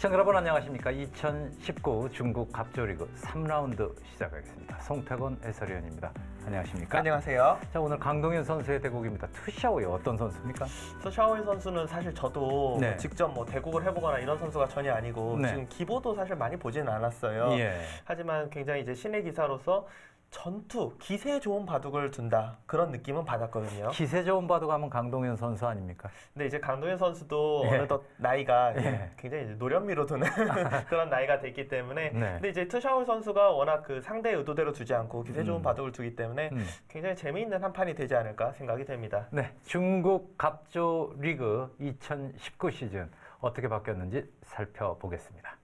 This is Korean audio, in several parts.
시청자 여러분 안녕하십니까. 2019 중국 갑조리그 3라운드 시작하겠습니다. 송태건 해설위원입니다. 안녕하십니까. 안녕하세요. 자, 오늘 강동현 선수의 대국입니다. 투샤오이 어떤 선수입니까? 샤오이 선수는 사실 저도 네. 직접 뭐 대국을 해보거나 이런 선수가 전혀 아니고 네. 지금 기보도 사실 많이 보지는 않았어요. 예. 하지만 굉장히 이제 신의 기사로서 전투, 기세 좋은 바둑을 둔다 그런 느낌은 받았거든요. 기세 좋은 바둑 하면 강동현 선수 아닙니까? 근데 이제 강동현 선수도 예. 어느덧 나이가 예. 굉장히 이제 노련미로 두는 그런 나이가 됐기 때문에 네. 근데 이제 트샤오이 선수가 워낙 그 상대의 의도대로 두지 않고 기세 좋은 음. 바둑을 두기 때문에 굉장히 재미있는 한 판이 되지 않을까 생각이 됩니다. 네, 중국 갑조리그 2019 시즌 어떻게 바뀌었는지 살펴보겠습니다.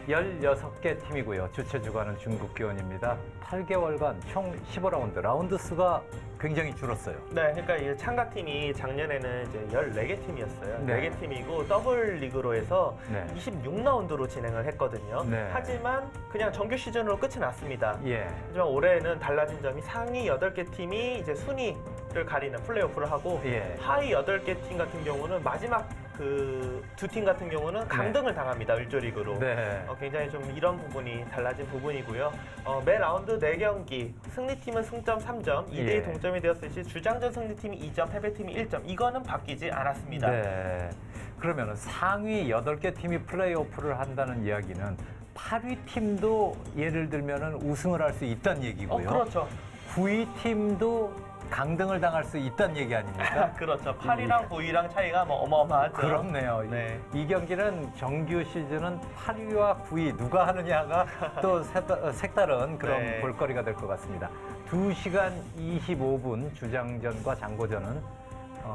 16개 팀이고요. 주최 주관은 중국 기원입니다. 8개월간 총 15라운드, 라운드 수가 굉장히 줄었어요. 네, 그러니까 이 참가팀이 작년에는 이제 14개 팀이었어요. 네. 4개 팀이고 더블 리그로 해서 네. 26라운드로 진행을 했거든요. 네. 하지만 그냥 정규 시즌으로 끝이 났습니다. 예. 하지만 올해는 달라진 점이 상위 8개 팀이 이제 순위를 가리는 플레이오프를 하고 예. 하위 8개 팀 같은 경우는 마지막 그 두 팀 같은 경우는 강등을 당합니다. 을조리그로. 네. 굉장히 좀 이런 부분이 달라진 부분이고요. 매 라운드 4경기, 승리팀은 승점 3점, 2대2 예. 동점이 되었을 시 주장전 승리팀이 2점, 패배팀이 1점. 이거는 바뀌지 않았습니다. 네. 그러면 상위 8개 팀이 플레이오프를 한다는 이야기는 8위 팀도 예를 들면 우승을 할 수 있다는 얘기고요. 그렇죠. 9위 팀도 강등을 당할 수 있다는 얘기 아닙니까? 그렇죠. 8위랑 9위랑 차이가 뭐 어마어마하죠. 그렇네요. 네. 이 경기는 정규 시즌은 8위와 9위 누가 하느냐가 또 색다른 그런 네. 볼거리가 될 것 같습니다. 2시간 25분 주장전과 장고전은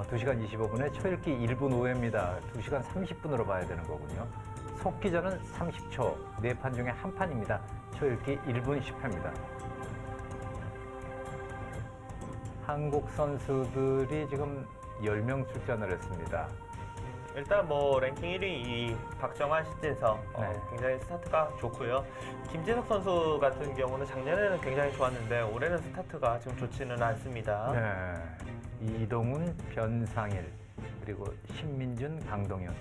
2시간 25분에 초읽기 1분 5회입니다. 2시간 30분으로 봐야 되는 거군요. 속기전은 30초, 4판 중에 한 판입니다. 초읽기 1분 10회입니다. 한국 선수들이 지금 10명 출전을 했습니다. 일단 뭐 랭킹 1위 이 박정환, 신진석 네. 굉장히 스타트가 좋고요. 김진석 선수 같은 경우는 작년에는 굉장히 좋았는데 올해는 스타트가 지금 좋지는 않습니다. 네. 이동훈, 변상일, 그리고 신민준, 강동현.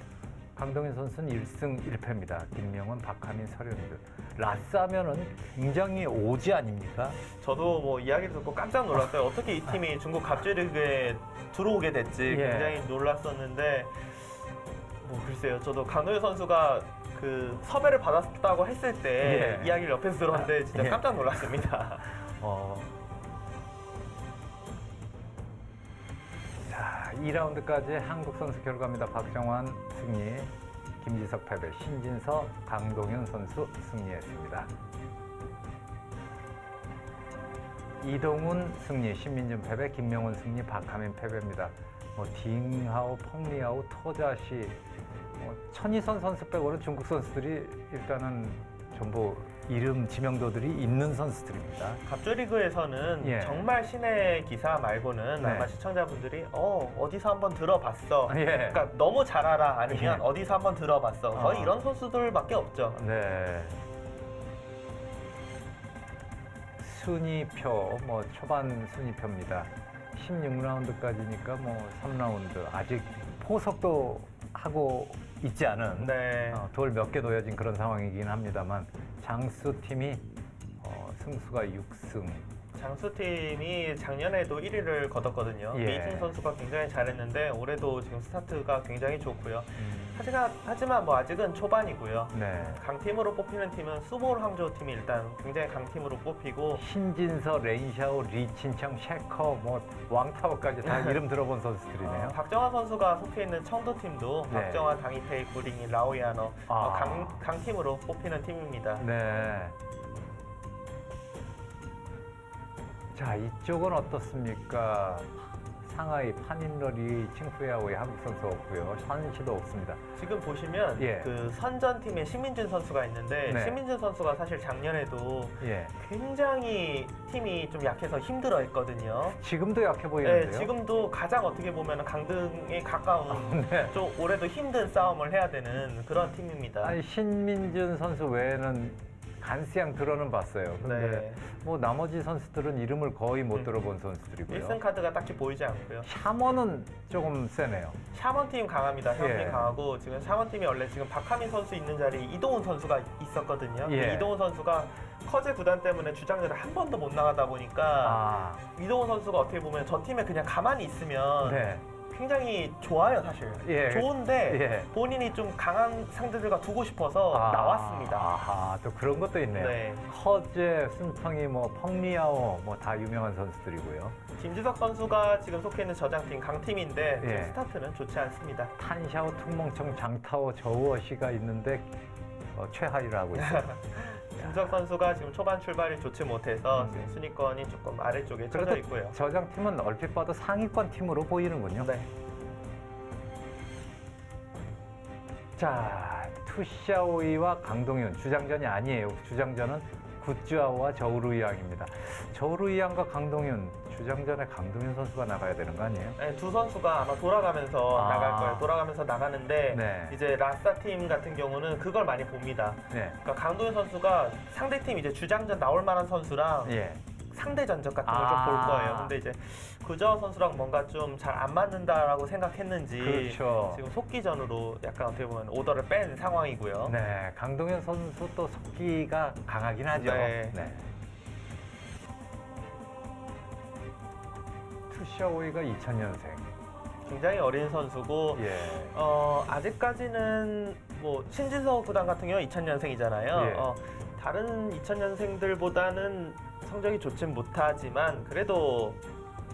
강동현 선수는 1승 1패입니다. 김명훈, 박하민, 서른들. 라스 하면은 굉장히 오지 아닙니까? 저도 뭐 이야기를 듣고 깜짝 놀랐어요. 어떻게 이 팀이 중국 갑조리그에 들어오게 됐지 예. 굉장히 놀랐었는데 뭐 글쎄요. 저도 강동현 선수가 그 섭외를 받았다고 했을 때 예. 이야기를 옆에서 들었는데 진짜 예. 깜짝 놀랐습니다. 자, 2라운드까지 한국 선수 결과입니다. 박정환 승리, 김지석 패배, 신진서, 강동현 선수 승리했습니다. 이동훈 승리, 신민준 패배, 김명훈 승리, 박하민 패배입니다. 딩하오, 펑리하오, 토자시, 천이선 선수 빼고는 중국 선수들이 일단은 전부 이름 지명도들이 있는 선수들입니다. 갑조리그에서는 예. 정말 신의 기사 말고는 네. 아마 시청자분들이 어디서 한번 들어봤어. 예. 그러니까 너무 잘 알아 아니면 예. 어디서 한번 들어봤어. 거의 이런 선수들밖에 없죠. 네. 순위표, 초반 순위표입니다. 16라운드까지니까 3라운드. 아직 포석도 하고 있지 않은 네. 돌 몇 개 놓여진 그런 상황이긴 합니다만 장수 팀이 승수가 6승. 장수팀이 작년에도 1위를 거뒀거든요. 예. 미승 선수가 굉장히 잘했는데 올해도 지금 스타트가 굉장히 좋고요. 하지만 뭐 아직은 초반이고요. 네. 강팀으로 뽑히는 팀은 수볼 항저우 팀이 일단 굉장히 강팀으로 뽑히고 신진서, 레인샤오, 리친청, 셰커, 왕타워까지 다 이름 들어본 선수들이네요. 박정환 선수가 속해 있는 청도 팀도 네. 박정환, 강희태이, 구링이, 라오야노 아. 강팀으로 뽑히는 팀입니다. 네. 자, 이쪽은 어떻습니까? 상하이, 파닌러리, 칭후야오의 한국 선수 없고요. 선시도 없습니다. 지금 보시면 예. 그 선전팀에 신민준 선수가 있는데 네. 신민준 선수가 사실 작년에도 예. 굉장히 팀이 좀 약해서 힘들어했거든요. 지금도 약해 보이는데요. 네, 지금도 가장 어떻게 보면 강등에 가까운 네. 좀 올해도 힘든 싸움을 해야 되는 그런 팀입니다. 아니, 신민준 선수 외에는 간스양 들어는 봤어요. 근데 네. 뭐 나머지 선수들은 이름을 거의 못 들어본 선수들이고요. 1승 카드가 딱히 보이지 않고요. 샤먼은 조금 세네요. 샤먼 팀 강합니다. 샤먼 예. 팀 강하고 지금 샤먼 팀이 원래 지금 박하민 선수 있는 자리에 이동훈 선수가 있었거든요. 예. 이동훈 선수가 커제 구단 때문에 주장전을 한 번도 못 나가다 보니까 아, 이동훈 선수가 어떻게 보면 저 팀에 그냥 가만히 있으면 네. 굉장히 좋아요, 사실. 예. 좋은데 예. 본인이 좀 강한 상대들과 두고 싶어서 나왔습니다. 아하, 또 그런 것도 있네요. 네. 커제, 순펑이, 뭐 펑리아오, 뭐 다 유명한 선수들이고요. 김지석 선수가 지금 속해 있는 저장팀 강팀인데 지금 예. 스타트는 좋지 않습니다. 탄샤오, 퉁멍청, 장타오, 저우어시가 있는데 최하위를 하고 있어요. 김지석 선수가 지금 초반 출발이 좋지 못해서 음. 지금 순위권이 조금 아래쪽에 그래도 쳐져 있고요. 저장팀은 얼핏 봐도 상위권 팀으로 보이는군요. 네. 자, 투샤오이와 강동윤 주장전이 아니에요. 주장전은 굿즈아오와 저우루이양입니다. 저우루이양과 강동윤 주장전에 강동윤 선수가 나가야 되는 거 아니에요? 네, 두 선수가 아마 돌아가면서 아. 나갈 거예요. 돌아가면서 나가는데 네. 이제 라싸 팀 같은 경우는 그걸 많이 봅니다. 네. 그러니까 강도현 선수가 상대 팀 이제 주장전 나올 만한 선수랑 예. 상대 전적 같은 걸 좀 볼 아. 거예요. 근데 이제 구저 선수랑 뭔가 좀 잘 안 맞는다라고 생각했는지 그렇죠. 지금 속기전으로 약간 어떻게 보면 오더를 뺀 상황이고요. 네, 강동현 선수 또 속기가 강하긴 하죠. 네. 투샤오이가 2000년생. 굉장히 어린 선수고 예. 아직까지는 뭐 신진서 구단 같은 경우 2000년생이잖아요. 예. 다른 2000년생들보다는 성적이 좋진 못하지만 그래도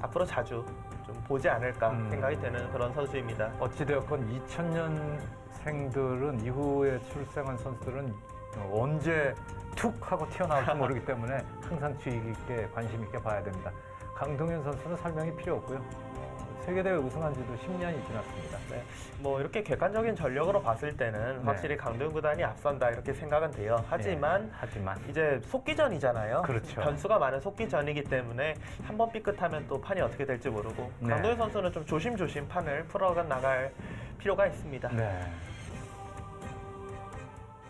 앞으로 자주 좀 보지 않을까 생각이 되는 그런 선수입니다. 어찌되었건 2000년생들은 이후에 출생한 선수들은 언제 툭 하고 튀어나올지 모르기 때문에 항상 주의 깊게 관심 있게 봐야 됩니다. 강동현 선수는 설명이 필요 없고요. 세계대회 우승한 지도 10년이 지났습니다. 네, 뭐 이렇게 객관적인 전력으로 봤을 때는 네. 확실히 강도현 구단이 앞선다 이렇게 생각은 돼요. 하지만 하지만 이제 속기전이잖아요. 그렇죠. 변수가 많은 속기전이기 때문에 한 번 삐끗하면 또 판이 어떻게 될지 모르고 네. 강도현 선수는 좀 조심조심 판을 풀어가 나갈 필요가 있습니다. 네.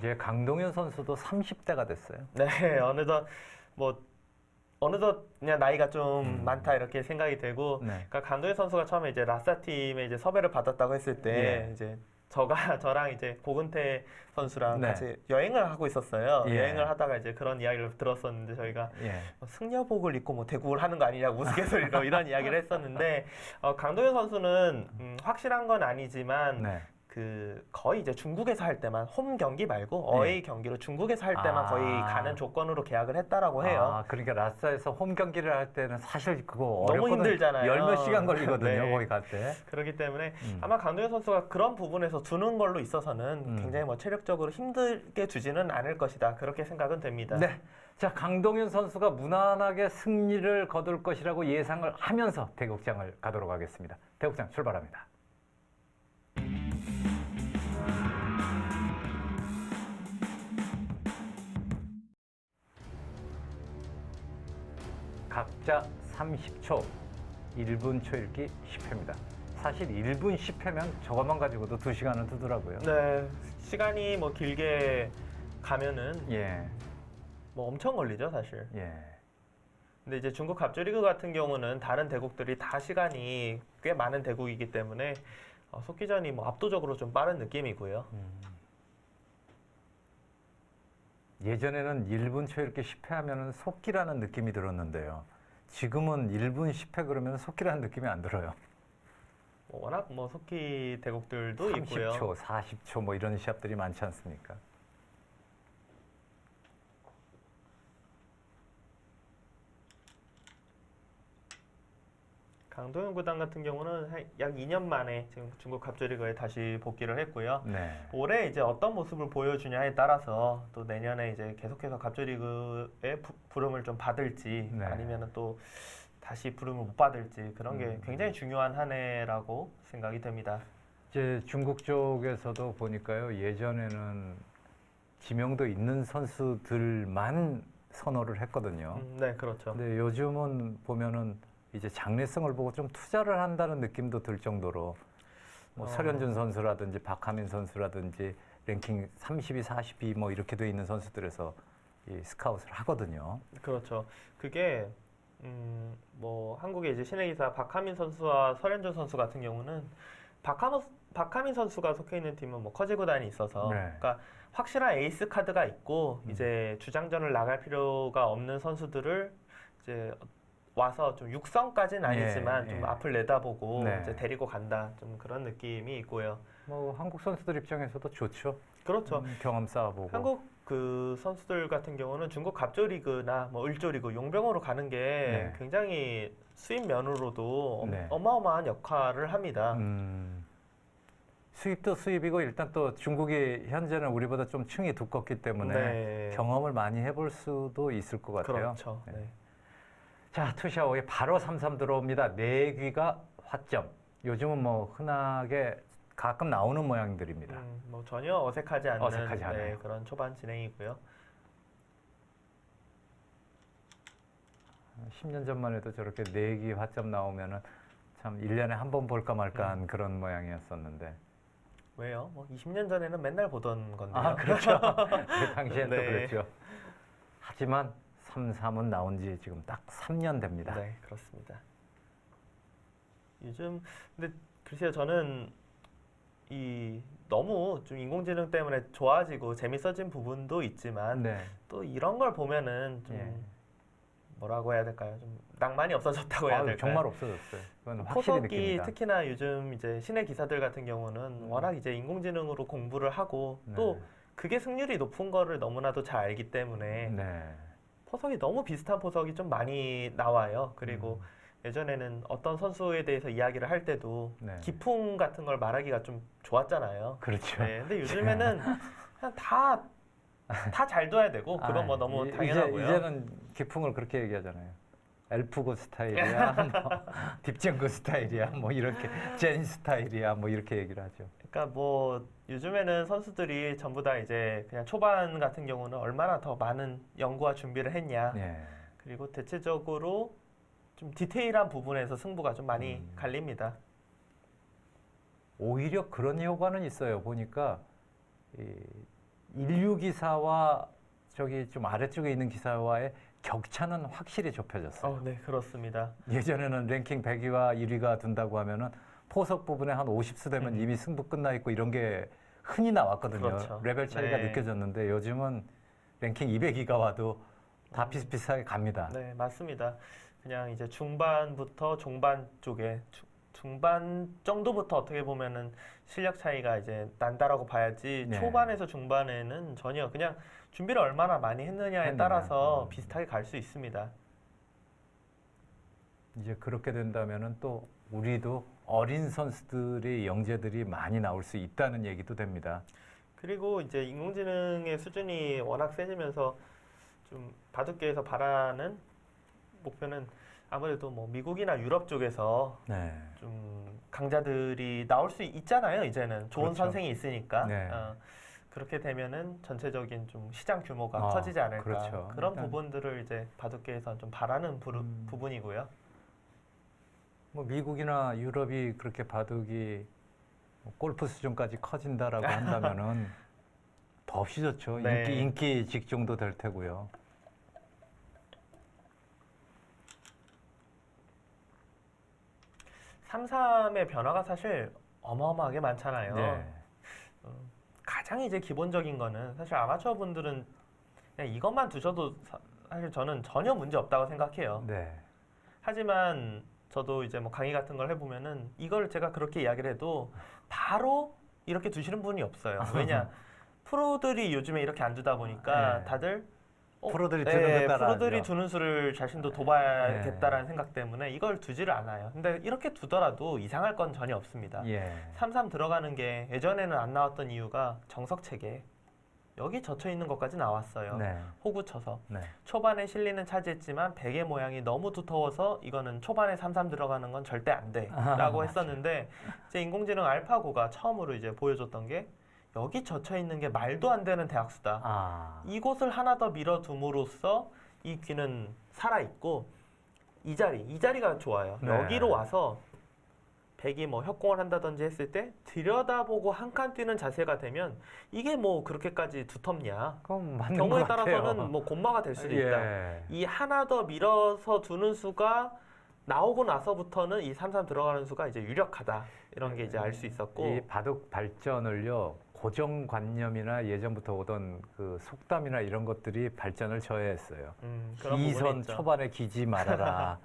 이제 강동현 선수도 30대가 됐어요. 네, 어느덧 그냥 나이가 좀 많다 이렇게 생각이 되고, 네. 그러니까 강도현 선수가 처음에 이제 라싸 팀에 이제 섭외를 받았다고 했을 때 예. 이제 저랑 이제 고근태 선수랑 네. 같이 여행을 하고 있었어요. 예. 여행을 하다가 이제 그런 이야기를 들었었는데 저희가 예. 승려복을 입고 뭐 대구를 하는 거 아니냐고 우스갯소리로 이런 이야기를 했었는데 강도현 선수는 확실한 건 아니지만 네. 그 거의 이제 중국에서 할 때만 홈 경기 말고 어웨이 경기로 중국에서 할 때만 거의 가는 조건으로 계약을 했다라고 해요. 아, 그러니까 라싸에서 홈 경기를 할 때는 사실 그거 너무 어렵거든. 힘들잖아요. 열 몇 시간 걸리거든요. 네. 거기 갈 때. 그렇기 때문에 음. 아마 강도현 선수가 그런 부분에서 두는 걸로 있어서는 굉장히 뭐 체력적으로 힘들게 두지는 않을 것이다. 그렇게 생각은 됩니다. 네. 자, 강동윤 선수가 무난하게 승리를 거둘 것이라고 예상을 하면서 대국장을 가도록 하겠습니다. 대국장 출발합니다. 각자 30초, 1분 초읽기 10회입니다. 사실 1분 10회면 저것만 가지고도 2시간은 두더라고요. 네, 시간이 뭐 길게 가면은 예, 뭐 엄청 걸리죠, 사실. 예. 근데 이제 중국 갑조리그 같은 경우는 다른 대국들이 다 시간이 꽤 많은 대국이기 때문에 속기전이 뭐 압도적으로 좀 빠른 느낌이고요. 예전에는 1분 초읽기 10회 하면은 속기라는 느낌이 들었는데요. 지금은 1분 10회 그러면 속기라는 느낌이 안 들어요. 워낙 뭐 속기 대국들도 있고요. 30초, 40초 뭐 이런 시합들이 많지 않습니까? 강도현 구단 같은 경우는 약 2년 만에 지금 중국 갑조리그에 다시 복귀를 했고요. 네. 올해 이제 어떤 모습을 보여주냐에 따라서 또 내년에 이제 계속해서 갑조리그의 부름을 좀 받을지 네. 아니면은 또 다시 부름을 못 받을지 그런 게 굉장히 중요한 한 해라고 생각이 됩니다. 이제 중국 쪽에서도 보니까요. 예전에는 지명도 있는 선수들만 선호를 했거든요. 네, 그렇죠. 근데 요즘은 보면은 이제 장래성을 보고 좀 투자를 한다는 느낌도 들 정도로 뭐 설현준 선수라든지 박하민 선수라든지 랭킹 32, 42 뭐 이렇게 돼 있는 선수들에서 이 스카웃을 하거든요. 그렇죠. 그게 뭐 한국의 이제 신의 기사 박하민 선수와 설현준 선수 같은 경우는 박하민 선수가 속해 있는 팀은 뭐 커지 구단이 있어서 네. 그러니까 확실한 에이스 카드가 있고 이제 주장전을 나갈 필요가 없는 선수들을 이제 와서 좀 육성까지는 아니지만 예, 좀 예. 앞을 내다보고 네. 이제 데리고 간다 좀 그런 느낌이 있고요. 뭐 한국 선수들 입장에서도 좋죠. 그렇죠. 경험 쌓아보고. 한국 그 선수들 같은 경우는 중국 갑조 리그나 뭐 을조 리그 용병으로 가는 게 네. 굉장히 수입 면으로도 네. 어마어마한 역할을 합니다. 수입도 수입이고 일단 또 중국이 현재는 우리보다 좀 층이 두껍기 때문에 네. 경험을 많이 해볼 수도 있을 것 같아요. 그렇죠. 네. 네. 자, 투샤오에 바로 3-3 들어옵니다. 내귀가 화점. 요즘은 뭐 흔하게 가끔 나오는 모양들입니다. 뭐 전혀 어색하지 않는 어색하지 않아요. 그런 초반 진행이고요. 10년 전만 해도 저렇게 내귀 화점 나오면은 참 1년에 한 번 볼까 말까한 그런 모양이었었는데. 왜요? 뭐 20년 전에는 맨날 보던 건데요. 아, 그렇죠. 그 당시엔 또 네. 그랬죠. 하지만 3-3은 나온 지 지금 딱 3년 됩니다. 네, 그렇습니다. 요즘 근데 글쎄요, 저는 이 너무 좀 인공지능 때문에 좋아지고 재밌어진 부분도 있지만 네. 또 이런 걸 보면은 좀 예. 뭐라고 해야 될까요? 좀 낭만이 없어졌다고 해야 아유, 될까요? 정말 없어졌어요. 그건 확실히 포석이 느낍니다. 특히나 요즘 이제 신의 기사들 같은 경우는 워낙 이제 인공지능으로 공부를 하고 네. 또 그게 승률이 높은 거를 너무나도 잘 알기 때문에 네. 포석이 너무 비슷한 포석이 좀 많이 나와요. 그리고 음. 예전에는 어떤 선수에 대해서 이야기를 할 때도 네. 기풍 같은 걸 말하기가 좀 좋았잖아요. 그렇죠. 네, 근데 요즘에는 그냥 다 잘 둬야 되고 그건 뭐 너무 당연하고요. 이제는 기풍을 그렇게 얘기하잖아요. 엘프고 스타일이야, 뭐 딥정거 스타일이야, 뭐 이렇게 젠 스타일이야, 뭐 이렇게 얘기를 하죠. 그러니까 뭐 요즘에는 선수들이 전부 다 이제 그냥 초반 같은 경우는 얼마나 더 많은 연구와 준비를 했냐. 네. 그리고 대체적으로 좀 디테일한 부분에서 승부가 좀 많이 음. 갈립니다. 오히려 그런 효과는 있어요. 보니까 이 인류 기사와 저기 좀 아래쪽에 있는 기사와의 격차는 확실히 좁혀졌어요. 네, 그렇습니다. 예전에는 랭킹 100위와 1위가 둔다고 하면은 포석 부분에 한 50수 되면 이미 승부 끝나 있고 이런 게 흔히 나왔거든요. 그렇죠. 레벨 차이가 네. 느껴졌는데 요즘은 랭킹 200위가 와도 다 비슷비슷하게 갑니다. 네, 맞습니다. 그냥 이제 중반부터 종반 쪽에 중반 정도부터 어떻게 보면은 실력 차이가 이제 난다라고 봐야지 네. 초반에서 중반에는 전혀 그냥 준비를 얼마나 많이 했느냐에 했느냐. 따라서 비슷하게 갈 수 있습니다. 이제 그렇게 된다면은 또 우리도 어린 선수들이 영재들이 많이 나올 수 있다는 얘기도 됩니다. 그리고 이제 인공지능의 수준이 워낙 세지면서 좀 바둑계에서 바라는 목표는 아무래도 뭐 미국이나 유럽 쪽에서 네. 좀 강자들이 나올 수 있잖아요. 이제는 좋은 그렇죠. 선생이 있으니까 네. 그렇게 되면은 전체적인 좀 시장 규모가 커지지 않을까 그렇죠. 그런 일단 부분들을 이제 바둑계에서 좀 바라는 부분이고요. 뭐 미국이나 유럽이 그렇게 바둑이 뭐 골프 수준까지 커진다라고 한다면은 더없이 좋죠. 네. 인기 직종도 될 테고요. 삼삼의 변화가 사실 어마어마하게 많잖아요. 네. 가장 이제 기본적인 거는 사실 아마추어 분들은 그냥 이것만 두셔도 사실 저는 전혀 문제 없다고 생각해요. 네. 하지만 저도 이제 뭐 강의 같은 걸 해보면은 이걸 제가 그렇게 이야기를 해도 바로 이렇게 두시는 분이 없어요. 왜냐? 프로들이 요즘에 이렇게 안 두다 보니까 네. 다들 프로들이 두는 거 따라하죠. 프로들이 두는 수를 자신도 둬봐야겠다라는 생각 때문에 이걸 두지를 않아요. 근데 이렇게 두더라도 이상할 건 전혀 없습니다. 예. 3-3 들어가는 게 예전에는 안 나왔던 이유가 정석 체계. 여기 젖혀 있는 것까지 나왔어요. 네. 호구 쳐서. 네. 초반에 실리는 차지했지만 베개 모양이 너무 두터워서 이거는 초반에 3-3 들어가는 건 절대 안 돼. 라고 했었는데 이제 인공지능 알파고가 처음으로 이제 보여줬던 게 여기 젖혀 있는 게 말도 안 되는 대학수다. 아. 이곳을 하나 더 밀어둠으로써 이 귀는 살아있고 이 자리가 좋아요. 네. 여기로 와서 백이 뭐 협공을 한다든지 했을 때 들여다보고 한 칸 뛰는 자세가 되면 이게 뭐 그렇게까지 두텁냐? 그건 맞는 경우에 것 같아요. 따라서는 뭐 곤마가 될 수도 있다. 예. 이 하나 더 밀어서 두는 수가 나오고 나서부터는 이 3-3 들어가는 수가 이제 유력하다. 이런 게 이제 알 수 있었고. 이 바둑 발전을요, 고정관념이나 예전부터 오던 그 속담이나 이런 것들이 발전을 저해했어요. 그런 부분이 이선 있죠. 초반에 기지 말아라.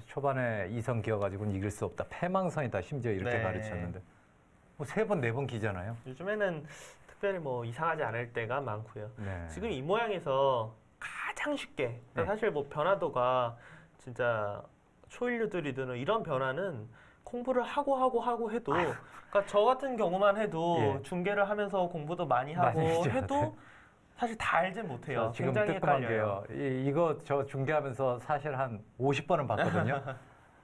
초반에 이선 기어가지고는 이길 수 없다. 패망선이다. 심지어 이렇게 네. 가르쳤는데. 뭐 3번, 4번 기잖아요. 요즘에는 특별히 뭐 이상하지 않을 때가 많고요. 네. 지금 이 모양에서 가장 쉽게 그러니까 네. 사실 뭐 변화도가 진짜 초일류들이 드는 이런 변화는 공부를 하고 해도 그러니까 저 같은 경우만 해도 예. 중계를 하면서 공부도 많이 하고 많이 했죠. 해도 사실 다 알진 못해요. 저 지금 굉장히 뜨끔한 헷갈려요. 게요. 이거 저 중계하면서 사실 한 50번은 봤거든요.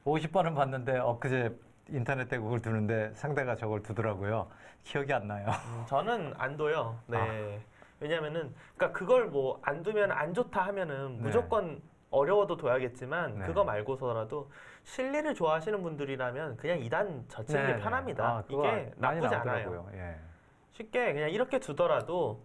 50번은 봤는데 엊그제 인터넷 대국을 두는데 상대가 저걸 두더라고요. 기억이 안 나요. 저는 안 둬요. 네. 아. 왜냐면은 그러니까 그걸 뭐 안 두면 안 좋다 하면은 네. 무조건 어려워도 둬야겠지만 네. 그거 말고서라도 실리를 좋아하시는 분들이라면 그냥 2단 젖히는 네, 게 네. 편합니다. 그거 이게 많이 나쁘지 않아요. 나오더라고요. 예. 쉽게 그냥 이렇게 두더라도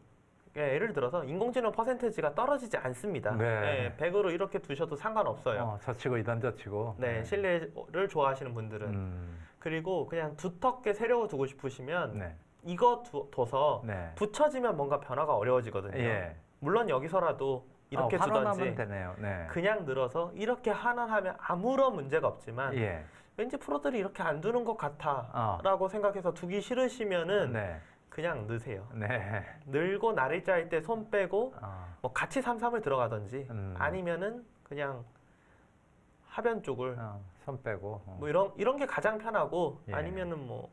예를 들어서 인공지능 퍼센테이지가 떨어지지 않습니다. 네. 100으로 이렇게 두셔도 상관없어요. 젖히고 2단 젖히고. 네, 실리를 좋아하시는 분들은. 그리고 그냥 두텁게 세려고 두고 싶으시면 네. 이거 둬서 네. 붙여지면 뭔가 변화가 어려워지거든요. 예. 물론 여기서라도 이렇게 환원하면 두던지 되네요. 네. 그냥 늘어서 이렇게 환원하면 아무런 문제가 없지만 예. 왠지 프로들이 이렇게 안 두는 것 같아 어. 라고 생각해서 두기 싫으시면은 네. 그냥 넣으세요. 네. 늘고 날일자 할 때 손 빼고 어. 뭐 같이 3-3을 들어가든지 아니면은 그냥 하변 쪽을 손 빼고. 뭐 이런 게 가장 편하고 예. 아니면은 뭐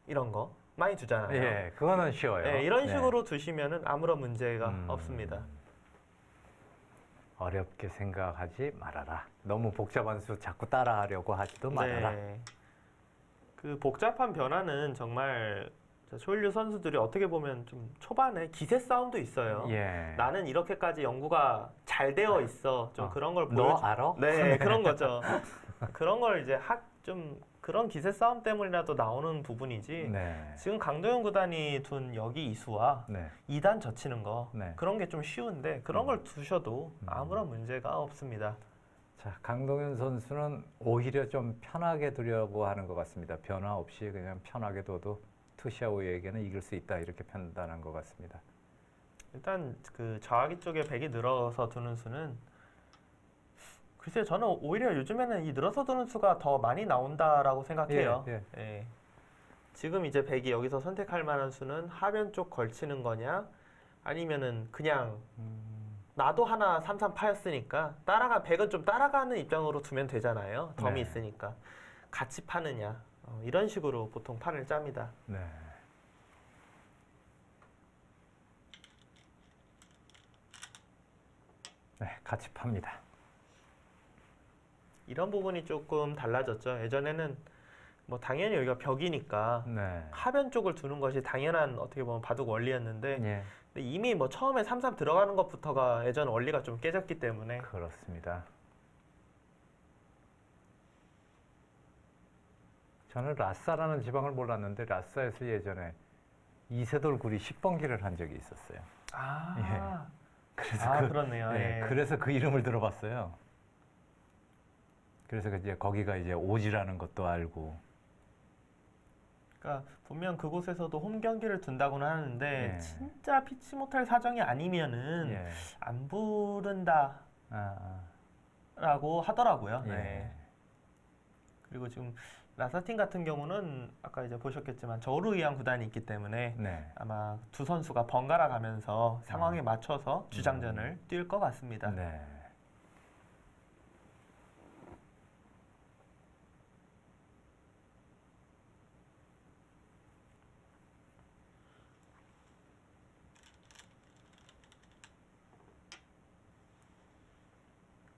이런 거 많이 두잖아요. 예. 그거는 쉬워요. 네, 이런 네. 식으로 두시면은 아무런 문제가 없습니다. 어렵게 생각하지 말아라. 너무 복잡한 수 자꾸 따라하려고 하지도 말아라. 네. 그 복잡한 변화는 정말 초일류 선수들이 어떻게 보면 좀 초반에 기세 싸움도 있어요. 예. 나는 이렇게까지 연구가 잘 되어 있어. 좀 그런 걸 너 보여줘. 알아? 네, 그런 거죠. 그런 걸 이제 좀 그런 기세 싸움 때문이라도 나오는 부분이지. 네. 지금 강도현 구단이 둔 여기 이수와 네. 2단 젖히는 거 네. 그런 게 좀 쉬운데 그런 걸 두셔도 아무런 문제가 없습니다. 자, 강동현 선수는 오히려 좀 편하게 두려고 하는 것 같습니다. 변화 없이 그냥 편하게 둬도 투샤오에게는 이길 수 있다 이렇게 판단한 것 같습니다. 일단 그 저하기 쪽에 백이 늘어서 두는 수는 글쎄요, 저는 오히려 요즘에는 이 늘어서 두는 수가 더 많이 나온다라고 생각해요. 예, 예. 지금 이제 백이 여기서 선택할 만한 수는 하변 쪽 걸치는 거냐 아니면은 그냥 나도 하나 3-3 파였으니까 백은 좀 따라가는 입장으로 두면 되잖아요. 덤이 네. 있으니까 같이 파느냐 이런 식으로 보통 판을 짭니다. 네. 네, 같이 팝니다. 이런 부분이 조금 달라졌죠. 예전에는 뭐 당연히 여기가 벽이니까 네. 하변 쪽을 두는 것이 당연한 어떻게 보면 바둑 원리였는데 예, 근데 이미 뭐 처음에 3-3 들어가는 것부터가 예전 원리가 좀 깨졌기 때문에 그렇습니다. 저는 라싸라는 지방을 몰랐는데 라싸에서 예전에 이세돌 굴이 10번기를 한 적이 있었어요. 그래서 그렇네요. 예, 예. 그래서 그 이름을 들어봤어요. 그래서 이제 거기가 이제 오지라는 것도 알고. 그러니까 분명 그곳에서도 홈 경기를 둔다고는 하는데 예. 진짜 피치 못할 사정이 아니면은 예. 안 부른다라고 하더라고요. 예. 네. 그리고 지금 라사틴 같은 경우는 아까 이제 보셨겠지만 저우르이안 구단이 있기 때문에 네. 아마 두 선수가 번갈아 가면서 상황에 맞춰서 주장전을 뛸 것 같습니다. 네.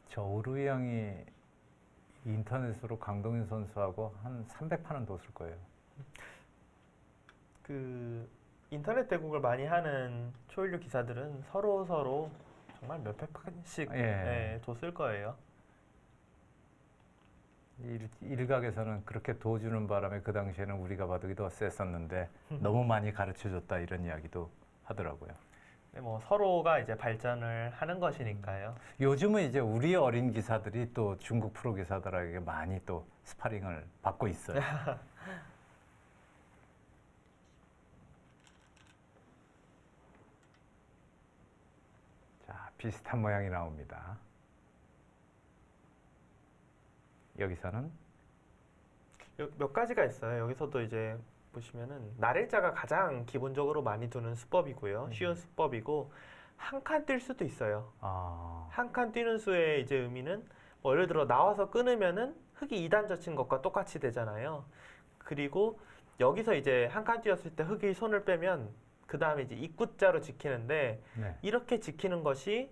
저우르이 형이 인터넷으로 강동윤 선수하고 한 300판은 뒀을 거예요. 그 인터넷 대국을 많이 하는 초일류 기사들은 서로 정말 몇백 판씩 예. 뒀을 거예요. 일각에서는 그렇게 도주는 바람에 그 당시에는 우리가 바둑이 더 셌었는데 너무 많이 가르쳐줬다 이런 이야기도 하더라고요. 네, 뭐 서로가 이제 발전을 하는 것이니까요. 요즘은 이제 우리 어린 기사들이 또 중국 프로 기사들에게 많이 또 스파링을 받고 있어요. 자, 비슷한 모양이 나옵니다. 여기서는 몇 가지가 있어요. 여기서도 이제 보시면은 날일자가 가장 기본적으로 많이 두는 수법이고요. 쉬운 수법이고 한 칸 뛸 수도 있어요. 한 칸 뛰는 수의 이제 의미는 뭐 예를 들어 나와서 끊으면은 흙이 2단 젖힌 것과 똑같이 되잖아요. 그리고 여기서 이제 한 칸 뛰었을 때 흙이 손을 빼면 그 다음에 이제 입구자로 지키는데 네. 이렇게 지키는 것이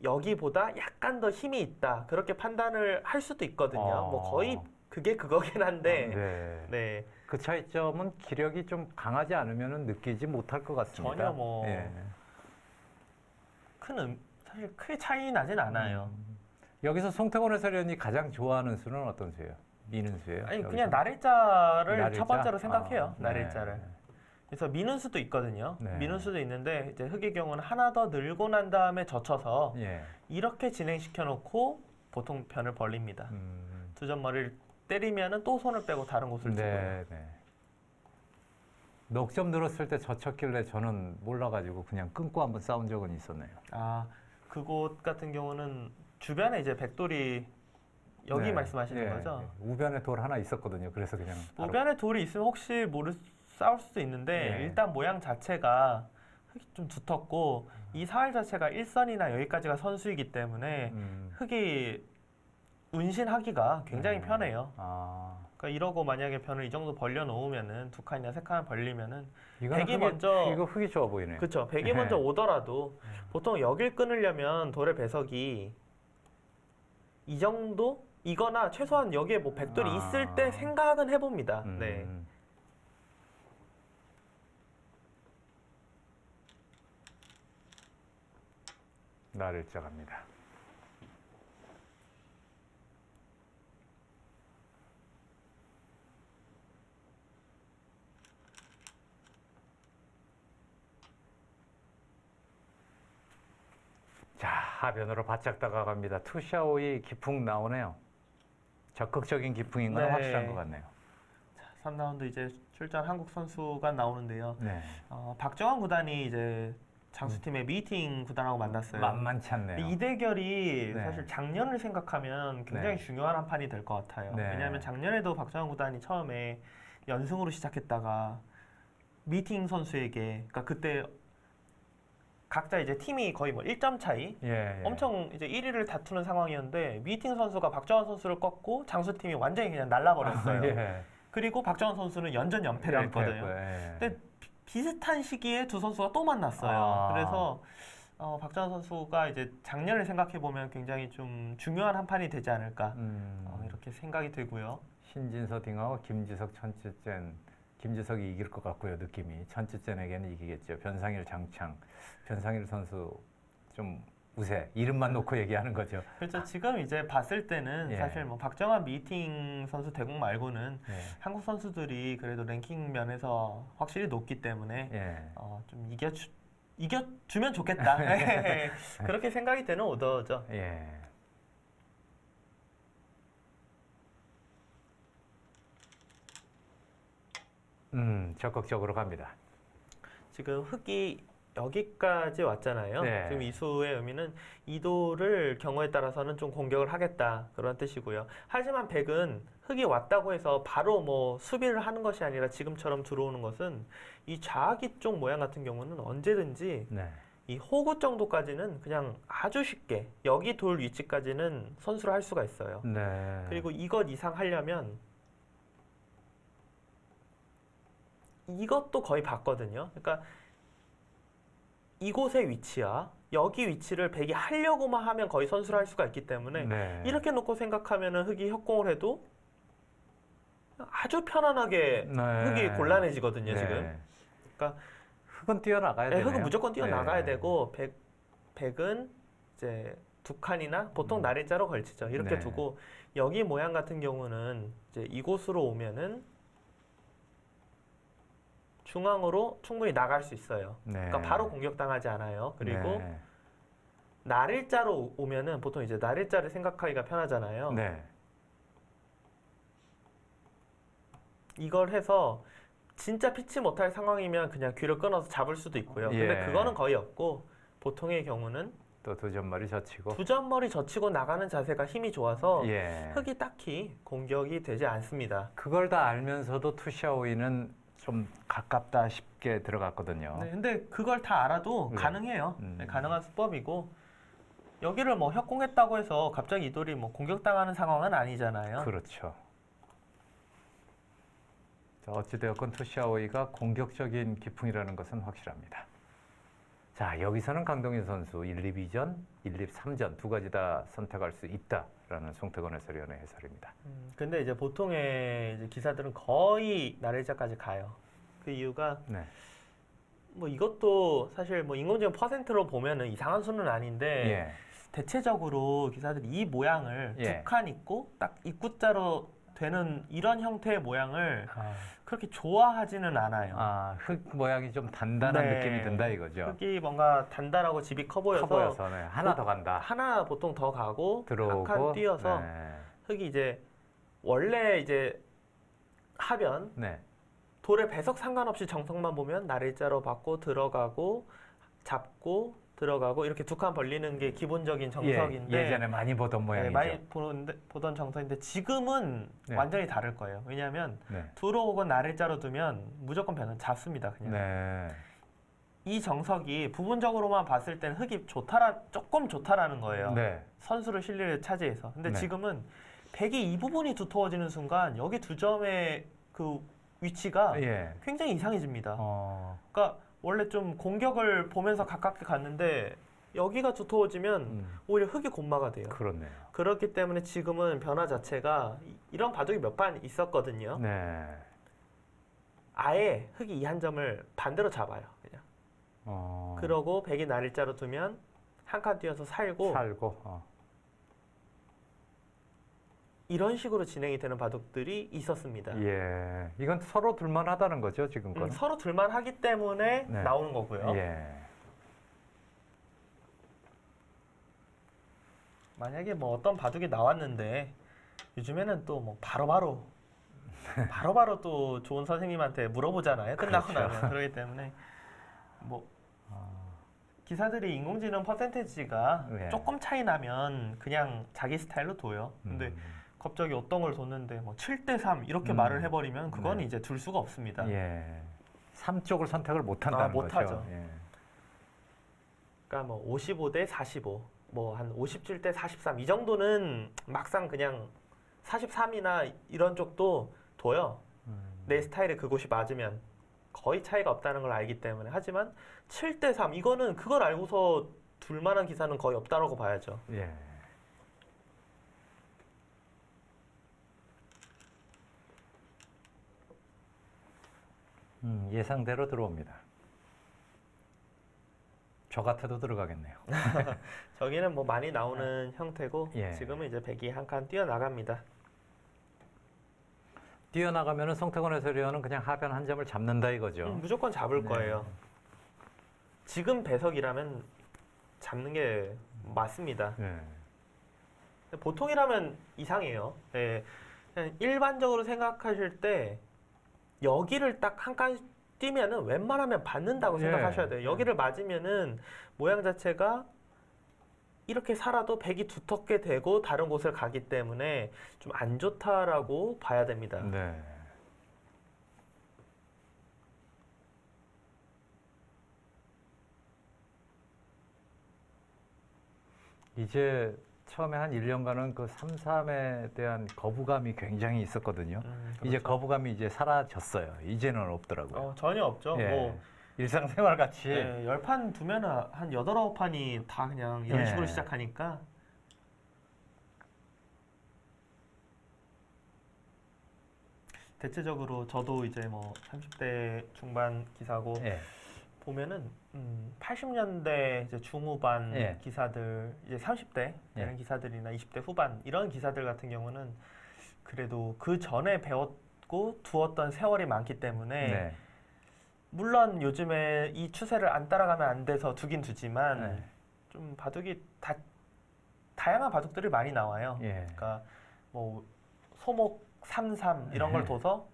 여기보다 약간 더 힘이 있다. 그렇게 판단을 할 수도 있거든요. 뭐 거의 그게 그거긴 한데 네. 네. 그 차이점은 기력이 좀 강하지 않으면 느끼지 못할 것 같습니다. 전혀 뭐 예. 사실 크게 차이 나진 않아요. 여기서 송태곤 해설위원이 가장 좋아하는 수는 어떤 수예요? 미는 수예요? 아니 여기서? 그냥 날일자를 날일자? 첫 번째로 생각해요. 네. 날일자를. 그래서 미는 수도 있거든요. 네. 미는 수도 있는데 이제 흙의 경우는 하나 더 늘고 난 다음에 젖혀서 예. 이렇게 진행시켜 놓고 보통 변을 벌립니다. 두 점 머리를 때리면은 또 손을 빼고 다른 곳을 주고요. 네, 네. 넉점 늘었을 때 젖혔길래 저는 몰라가지고 그냥 끊고 한번 싸운 적은 있었네요. 아, 그곳 같은 경우는 주변에 이제 백돌이 여기 네. 말씀하시는 예, 거죠? 예. 우변에 돌 하나 있었거든요. 그래서 그냥 바로 우변에 돌이 있으면 혹시 싸울 수도 있는데 네. 일단 모양 자체가 흙이 좀 두텁고 이 사활 자체가 일선이나 여기까지가 선수이기 때문에 흙이 운신하기가 굉장히 편해요. 그러니까 이러고 만약에 변을 이 정도 벌려 놓으면은 두 칸이나 세 칸을 벌리면은 백이 먼저 이거 흙이 좋아 보이네요. 그렇죠. 백이 네. 먼저 오더라도 보통 여길 끊으려면 돌의 배석이 이 정도 이거나 최소한 여기에 뭐 백돌이 있을 때 생각은 해봅니다. 네. 날일자 갑니다. 자, 하변으로 바짝 다가갑니다. 투샤오이 기풍 나오네요. 적극적인 기풍인 건 네. 확실한 것 같네요. 3라운드 이제 출전 한국 선수가 나오는데요. 네. 박정환 구단이 이제 장수팀의 미팅 구단하고 만났어요. 만만치 않네요. 이 대결이 네. 사실 작년을 생각하면 굉장히 네. 중요한 한 판이 될 것 같아요. 네. 왜냐하면 작년에도 박정환 구단이 처음에 연승으로 시작했다가 미팅 선수에게, 그러니까 그때 각자 이제 팀이 거의 뭐 1점 차이, 예, 예. 엄청 이제 1위를 다투는 상황이었는데 미팅 선수가 박정환 선수를 꺾고 장수팀이 완전히 그냥 날라버렸어요. 예. 그리고 박정환 선수는 연전 연패를 했거든요. 예. 근데 비슷한 시기에 두 선수가 또 만났어요. 그래서 박정환 선수가 이제 작년을 생각해 보면 굉장히 좀 중요한 한 판이 되지 않을까 이렇게 생각이 들고요. 신진서 딩하고 김지석 천치젠. 김지석이 이길 것 같고요. 느낌이 천치젠에게는 이기겠죠. 변상일 장창. 변상일 선수 좀 우세. 이름만 놓고 얘기하는 거죠. 그렇죠. 지금 이제 봤을 때는 예. 사실 뭐 박정환 미팅 선수 대국 말고는 예. 한국 선수들이 그래도 랭킹 면에서 확실히 높기 때문에 예. 좀 이겨주면 좋겠다. 그렇게 생각이 되는 오더죠. 예. 적극적으로 갑니다. 지금 흙이 여기까지 왔잖아요. 네. 지금 이수의 의미는 이도를 경우에 따라서는 좀 공격을 하겠다 그런 뜻이고요. 하지만 백은 흙이 왔다고 해서 바로 뭐 수비를 하는 것이 아니라 지금처럼 들어오는 것은 이 좌기 쪽 모양 같은 경우는 언제든지 네. 이 호구 정도까지는 그냥 아주 쉽게 여기 돌 위치까지는 선수를 할 수가 있어요. 네. 그리고 이것 이상 하려면 이것도 거의 봤거든요. 그러니까 이곳의 위치야 여기 위치를 백이 하려고만 하면 거의 선수를 할 수가 있기 때문에 네. 이렇게 놓고 생각하면은 흙이 협공을 해도 아주 편안하게 네. 흙이 곤란해지거든요. 네. 지금. 그러니까 흙은 뛰어나가야 네, 되네요. 흙은 무조건 뛰어나가야 네. 되고 백은 이제 두 칸이나 보통 날일자로 걸치죠. 이렇게 네. 두고 여기 모양 같은 경우는 이제 이곳으로 오면은 중앙으로 충분히 나갈 수 있어요. 네. 그러니까 바로 공격당하지 않아요. 그리고 네. 날일자로 오면은 보통 이제 날일자를 생각하기가 편하잖아요. 네. 이걸 해서 진짜 피치 못할 상황이면 그냥 귀를 끊어서 잡을 수도 있고요. 근데 예. 그거는 거의 없고 보통의 경우는 또 두 점머리 젖히고. 두 점머리 젖히고 나가는 자세가 힘이 좋아서 예. 흙이 딱히 공격이 되지 않습니다. 그걸 다 알면서도 투샤오이는 좀 가깝다 싶게 들어갔거든요. 네, 근데 그걸 다 알아도 네. 가능해요. 음. 네, 가능한 수법이고 여기를 뭐 협공했다고 해서 갑자기 이돌이 뭐 공격당하는 상황은 아니잖아요. 그렇죠. 자, 어찌되었건 투샤오이가 공격적인 기풍이라는 것은 확실합니다. 자, 여기서는 강동인 선수 1, 2비전, 1, 2, 3전 두 가지 다 선택할 수 있다라는 송태곤 해설위원의 해설입니다. 근데 이제 보통의 이제 기사들은 거의 날일자까지 가요. 그 이유가 네. 뭐 이것도 사실 뭐 인공지능 퍼센트로 보면은 이상한 수는 아닌데 예. 대체적으로 기사들이 이 모양을 예. 두 칸 있고 딱 입구자로 되는 이런 형태의 모양을 그렇게 좋아하지는 않아요. 흙 모양이 좀 단단한 네. 느낌이 든다 이거죠. 흙이 뭔가 단단하고 집이 커 보여서 네. 하나 더 간다. 하나 보통 더 가고 들어오고. 한 칸 띄어서 네. 흙이 이제 원래 이제 하변 네. 돌의 배석 상관없이 정석만 보면 날일자로 받고 들어가고 잡고 들어가고 이렇게 두 칸 벌리는 게 기본적인 정석인데 예전에 많이 보던 네, 모양이죠. 많이 보던 정석인데 지금은 네. 완전히 다를 거예요. 왜냐하면 네. 들어오건 날일자로 두면 무조건 변은 잡습니다. 그냥 네. 이 정석이 부분적으로만 봤을 때는 흙이 조금 좋다라는 거예요. 네. 선수를 실리를 차지해서. 근데 네. 지금은 백이 이 부분이 두터워지는 순간 여기 두 점의 그 위치가 예. 굉장히 이상해집니다. 어. 그러니까 원래 좀 공격을 보면서 가깝게 갔는데 여기가 두터워지면 오히려 흙이 곤마가 돼요. 그렇네요. 그렇기 때문에 지금은 변화 자체가 이런 바둑이 몇 판 있었거든요. 네. 아예 흙이 이 한 점을 반대로 잡아요. 그냥. 그러고 백이 날일자로 두면 한 칸 띄어서 살고 이런 식으로 진행이 되는 바둑들이 있었습니다. 예. 이건 서로 둘만하다는 거죠, 지금 건. 서로 둘만 하기 때문에 네. 나오는 거고요. 예. 만약에 뭐 어떤 바둑이 나왔는데 요즘에는 또 뭐 바로바로 또 좋은 선생님한테 물어보잖아요. 끝나고 그렇죠. 나면. 그렇기 때문에 뭐 기사들이 인공지능 퍼센테이지가 네. 조금 차이 나면 그냥 자기 스타일로 둬요. 근데 음. 갑자기 어떤 걸 뒀는데 뭐 7대3 이렇게 말을 해버리면 그건 네. 이제 둘 수가 없습니다. 예. 3쪽을 선택을 못 한다는 못하죠. 거죠. 예. 그러니까 뭐 55대 45, 뭐 한 57대 43 이 정도는 막상 그냥 43이나 이런 쪽도 둬요. 내 스타일에 그곳이 맞으면 거의 차이가 없다는 걸 알기 때문에. 하지만 7대3 이거는 그걸 알고서 둘 만한 기사는 거의 없다라고 봐야죠. 예. 예상대로 들어옵니다. 저 같아도 들어가겠네요. 저기는 뭐 많이 나오는 형태고 예. 지금은 이제 백이 한 칸 뛰어나갑니다. 뛰어나가면은 송태곤 해설위원은 그냥 하변 한 점을 잡는다 이거죠. 무조건 잡을 네. 거예요. 지금 배석이라면 잡는 게 맞습니다. 예. 보통이라면 이상해요. 예. 그냥 일반적으로 생각하실 때 여기를 딱 한 칸 뛰면은 웬만하면 받는다고 예. 생각하셔야 돼요. 여기를 맞으면은 모양 자체가 이렇게 살아도 백이 두텁게 되고 다른 곳을 가기 때문에 좀 안 좋다라고 봐야 됩니다. 네. 이제 처음에 한 1년간은 그 3-3에 대한 거부감이 굉장히 있었거든요. 이제 그렇죠. 거부감이 이제 사라졌어요. 이제는 없더라고요. 전혀 없죠. 예. 뭐 일상생활 같이. 네, 10판 두면 한 8, 9판이 다 그냥 이런 예. 식으로 시작하니까 대체적으로 저도 이제 뭐 30대 중반 기사고 예. 보면은 80년대 이제 중후반 예. 기사들, 이제 30대 되는 예. 기사들이나 20대 후반 이런 기사들 같은 경우는 그래도 그 전에 배웠고 두었던 세월이 많기 때문에 네. 물론 요즘에 이 추세를 안 따라가면 안 돼서 두긴 두지만 네. 좀 바둑이 다양한 바둑들이 많이 나와요. 예. 그러니까 뭐 소목 33 이런 걸 둬서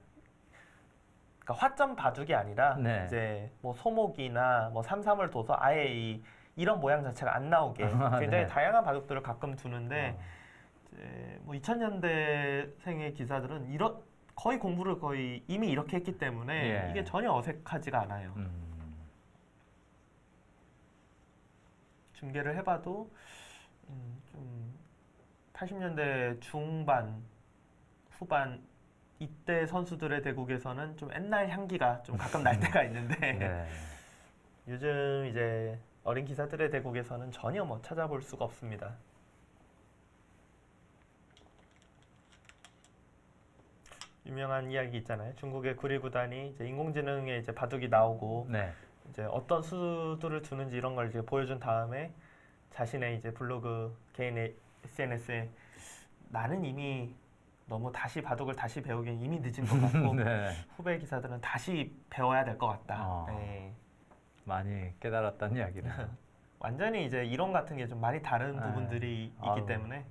그러니까 화점 바둑이 아니라 네. 이제 뭐 소목이나 뭐 33을 둬서 아예 이런 모양 자체가 안 나오게 굉장히 네. 다양한 바둑들을 가끔 두는데 이제 뭐 2000년대생의 기사들은 거의 공부를 거의 이미 이렇게 했기 때문에 예. 이게 전혀 어색하지가 않아요. 중계를 해봐도 좀 80년대 중반, 후반 이때 선수들의 대국에서는 좀 옛날 향기가 좀 가끔 날 때가 있는데 네. 요즘 이제 어린 기사들의 대국에서는 전혀 뭐 찾아볼 수가 없습니다. 유명한 이야기 있잖아요. 중국의 구리구단이 이제 인공지능의 이제 바둑이 나오고 네. 이제 어떤 수들을 두는지 이런 걸 이제 보여준 다음에 자신의 이제 블로그 개인의 SNS에 나는 이미 너무 다시 바둑을 다시 배우기엔 이미 늦은 것 같고 네. 후배 기사들은 다시 배워야 될 것 같다. 어. 네. 많이 깨달았다는 이야기네요. 완전히 이제 이론 같은 게 좀 많이 다른 네. 부분들이 있기 아유. 때문에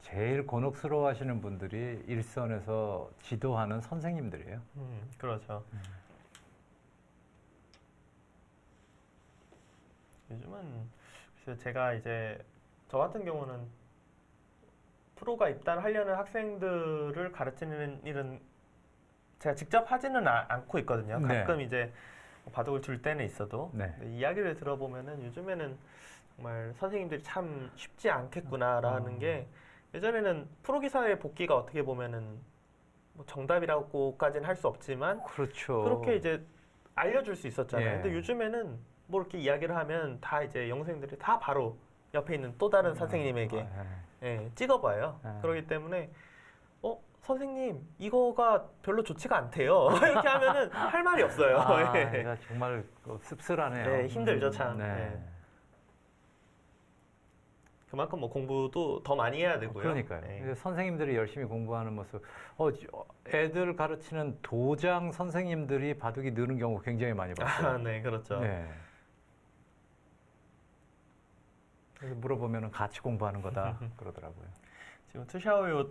제일 곤혹스러워하시는 분들이 일선에서 지도하는 선생님들이에요. 그렇죠. 요즘은 그래서 제가 이제 저 같은 경우는 프로가 입단하려는 학생들을 가르치는 일은 제가 직접 하지는 않고 있거든요. 네. 가끔 이제 바둑을 둘 때는 있어도 네. 근데 이야기를 들어보면은 요즘에는 정말 선생님들이 참 쉽지 않겠구나라는 게 예전에는 프로 기사의 복귀가 어떻게 보면은 뭐 정답이라고까지는 할 수 없지만 그렇죠. 그렇게 이제 알려줄 수 있었잖아요. 예. 근데 요즘에는 뭐 이렇게 이야기를 하면 다 이제 영생들이 다 바로 옆에 있는 또 다른 선생님에게 예, 찍어봐요. 그렇기 때문에 선생님 이거가 별로 좋지가 않대요. 이렇게 하면은 할 말이 없어요. 예. 그러니까 정말 씁쓸하네요. 네, 힘들죠 참. 네. 네. 그만큼 뭐 공부도 더 많이 해야 되고요. 그러니까요. 네. 선생님들이 열심히 공부하는 모습, 애들 가르치는 도장 선생님들이 바둑이 느는 경우 굉장히 많이 봤어요. 네, 그렇죠. 네. 그래서 물어보면 같이 공부하는 거다 그러더라고요. 지금 투샤오요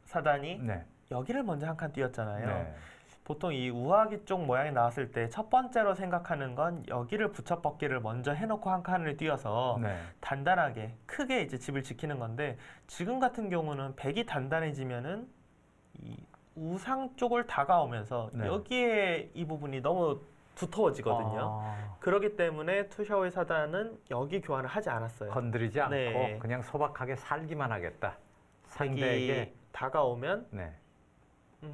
사단이 네. 여기를 먼저 한 칸 띄웠잖아요. 네. 보통 이 우아기 쪽 모양이 나왔을 때 첫 번째로 생각하는 건 여기를 붙여뻗기를 먼저 해놓고 한 칸을 띄워서 네. 단단하게 크게 이제 집을 지키는 건데 지금 같은 경우는 백이 단단해지면은 이 우상 쪽을 다가오면서 네. 여기에 이 부분이 너무 두터워지거든요. 그렇기 때문에 투샤오의 사단은 여기 교환을 하지 않았어요. 건드리지 않고 네. 그냥 소박하게 살기만 하겠다. 백이 상대에게. 다가오면 네.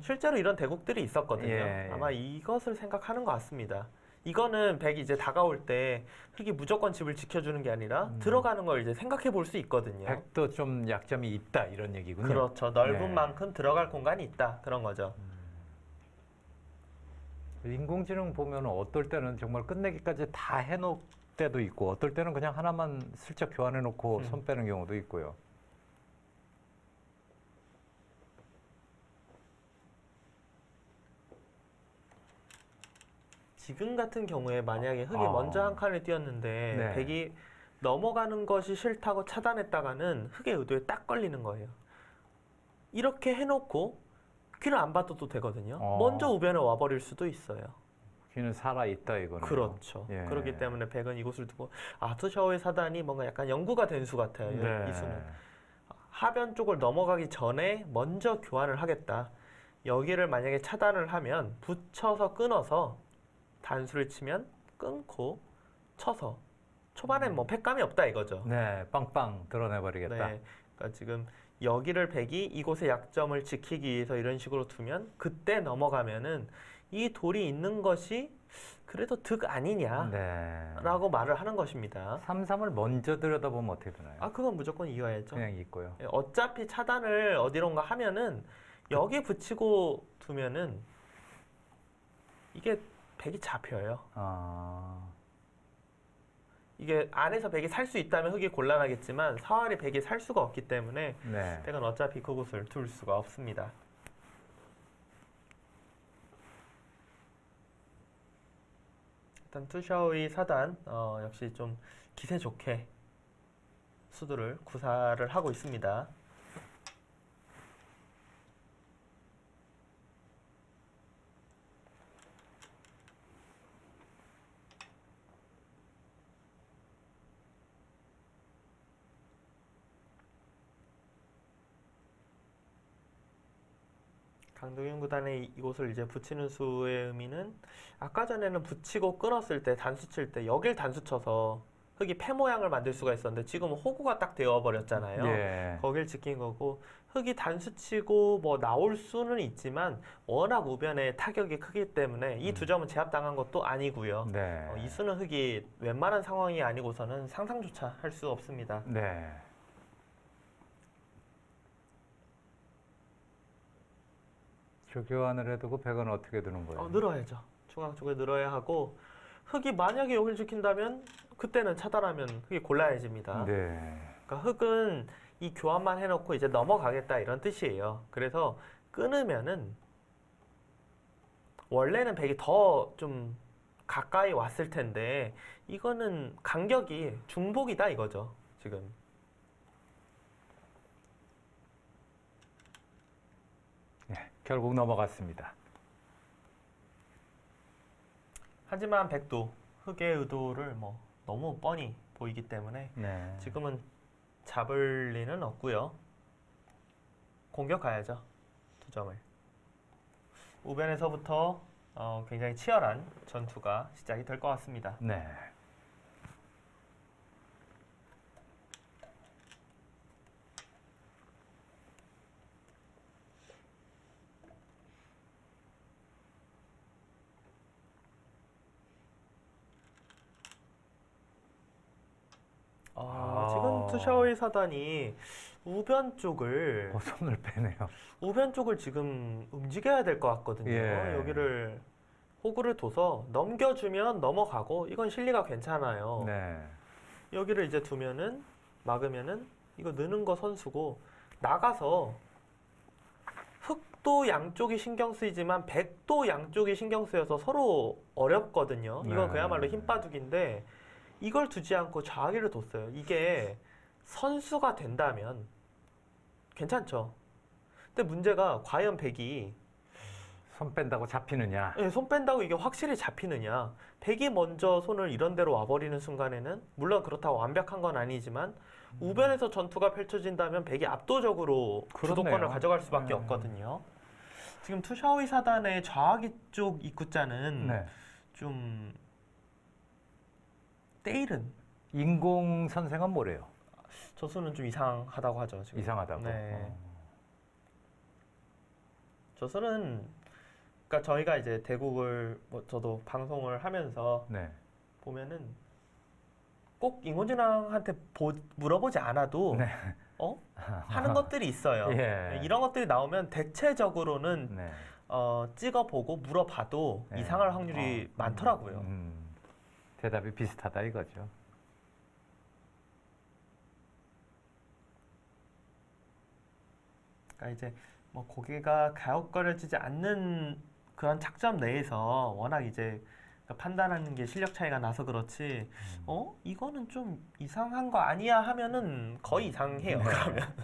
실제로 이런 대국들이 있었거든요. 예, 예. 아마 이것을 생각하는 것 같습니다. 이거는 백이 이제 다가올 때 흑이 무조건 집을 지켜주는 게 아니라 들어가는 걸 이제 생각해 볼 수 있거든요. 백도 좀 약점이 있다 이런 얘기군요. 그렇죠. 넓은 네. 만큼 들어갈 공간이 있다. 그런 거죠. 인공지능 보면 어떨 때는 정말 끝내기까지 다 해놓을 때도 있고 어떨 때는 그냥 하나만 슬쩍 교환해놓고 손 빼는 경우도 있고요. 지금 같은 경우에 만약에 흑이 먼저 한 칸을 띄었는데 네. 백이 넘어가는 것이 싫다고 차단했다가는 흑의 의도에 딱 걸리는 거예요. 이렇게 해놓고 귀를 안 받아도 되거든요. 먼저 우변에 와버릴 수도 있어요. 귀는 살아있다 이거는. 그렇죠. 예. 그렇기 때문에 백은 이곳을 두고 투샤오의 사단이 뭔가 약간 연구가 된 수 같아요. 네. 이 수는. 하변 쪽을 넘어가기 전에 먼저 교환을 하겠다. 여기를 만약에 차단을 하면 붙여서 끊어서 단수를 치면 끊고 쳐서 초반엔 뭐 팩감이 없다 이거죠. 네, 빵빵 드러내버리겠다. 네. 그러니까 지금 여기를 백이 이곳의 약점을 지키기 위해서 이런 식으로 두면 그때 넘어가면은 이 돌이 있는 것이 그래도 득 아니냐라고 말을 하는 것입니다. 3-3을 먼저 들여다보면 어떻게 되나요? 그건 무조건 이어야죠. 그냥 있고요. 어차피 차단을 어디론가 하면은 여기 붙이고 두면은 이게 백이 잡혀요. 아, 이게 안에서 백이 살 수 있다면 흑이 곤란하겠지만 사활이 백이 살 수가 없기 때문에 네. 백은 어차피 그곳을 둘 수가 없습니다. 일단 투샤오의 사단 역시 좀 기세 좋게 수두를 구사를 하고 있습니다. 강동윤 구단의 이곳을 이제 붙이는 수의 의미는 아까 전에는 붙이고 끊었을 때 단수 칠 때 여길 단수 쳐서 흑이 패 모양을 만들 수가 있었는데 지금은 호구가 딱 되어 버렸잖아요. 예. 거길 지킨 거고 흑이 단수 치고 뭐 나올 수는 있지만 워낙 우변의 타격이 크기 때문에 이 두 점은 제압당한 것도 아니고요. 네. 이 수는 흑이 웬만한 상황이 아니고서는 상상조차 할 수 없습니다. 네. 교환을 해도 그 백은 어떻게 두는 거예요? 늘어야죠. 중앙 쪽에 늘어야 하고 흑이 만약에 여기를 지킨다면 그때는 차단하면 흑이 곤란해집니다. 네. 그러니까 흑은 이 교환만 해놓고 이제 넘어가겠다 이런 뜻이에요. 그래서 끊으면은 원래는 백이 더 좀 가까이 왔을 텐데 이거는 간격이 중복이다 이거죠. 지금. 예, 결국 넘어갔습니다. 하지만 백도 흑의 의도를 뭐 너무 뻔히 보이기 때문에 네. 지금은 잡을 리는 없고요. 공격 가야죠. 두 점을. 우변에서부터 굉장히 치열한 전투가 시작이 될 것 같습니다. 네. 지금 투샤오의 사단이 우변 쪽을 손을 빼네요. 우변 쪽을 지금 움직여야 될 것 같거든요. 예. 여기를 호구를 둬서 넘겨주면 넘어가고 이건 실리가 괜찮아요. 네. 여기를 이제 두면은 막으면은 이거 느는 거 선수고 나가서 흑도 양쪽이 신경 쓰이지만 백도 양쪽이 신경 쓰여서 서로 어렵거든요. 이건 네. 그야말로 힘바둑인데 이걸 두지 않고 좌기를 뒀어요. 이게 선수가 된다면 괜찮죠. 근데 문제가 과연 백이 손 뺀다고 잡히느냐? 손 뺀다고 이게 확실히 잡히느냐. 백이 먼저 손을 이런 데로 와버리는 순간에는 물론 그렇다고 완벽한 건 아니지만 우변에서 전투가 펼쳐진다면 백이 압도적으로 그렇네요. 주도권을 가져갈 수밖에 네. 없거든요. 지금 투샤오이 사단의 좌기 쪽 입구자는 네. 좀 때일은 인공 선생은 뭐래요? 저수는 좀 이상하다고 하죠. 지금. 이상하다고. 네. 저수는 그러니까 저희가 이제 대국을 뭐 저도 방송을 하면서 네. 보면은 꼭 인공지능한테 물어보지 않아도 네. 하는 것들이 있어요. 예. 이런 것들이 나오면 대체적으로는 네. 찍어보고 물어봐도 네. 이상할 확률이 많더라고요. 대답이 비슷하다 이거죠. 그러니까 이제 뭐 고개가 가혹거려지지 않는 그런 착점 내에서 워낙 이제 판단하는 게 실력 차이가 나서 그렇지. 이거는 좀 이상한 거 아니야 하면은 거의 이상해요. 네. 그러면.